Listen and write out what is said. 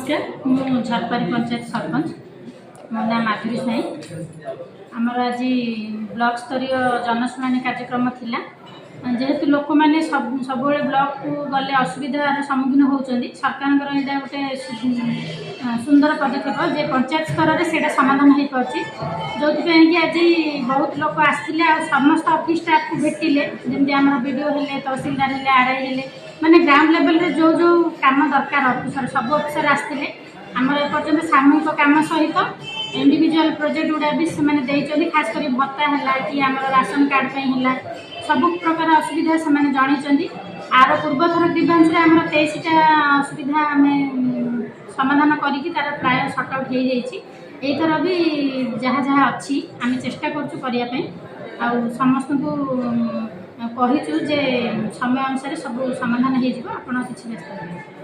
नमस्कार मु झरपारी पंचायत सरपंच मो ना माधुरी साई आमर आज ब्लॉक स्तरीय जनशुणाणी कार्यक्रम थिला जेहेतु लोक मैंने सब ब्लॉक को गले असुविधार सम्मुखीन होती सरकार यहाँ गोटे सुंदर पदक्षेप जे पंचायत स्तर से समाधान हो पार्टी जो कि आज बहुत लोग आसते आ समस्त ऑफिस स्टाफ को भेटिले जमी आम बीडीओ हेले तहसीलदार हेले आरआई हेले माने ग्राउंड लेवल रे जो जो काम दरकार ऑफिसर सब ऑफिसर आसते आमर एपर्तंत सामूहिक काम सहित इंडिविजुअल प्रोजेक्ट गुड़ा भी से खास कर भत्ता है कि आम राशन कार्ड है सब प्रकार असुविधा से जनई आर पूर्व थर ग्रीवेंस आम 23टा असुविधा आम समाधान करी तार प्राय सर्ट आउट हो जाथर भी जहाँ जहाँ अच्छी आम चेष्टा करने समस्त को कहीचु जे समय अनुसार सब समाधान हो आप व्यस्त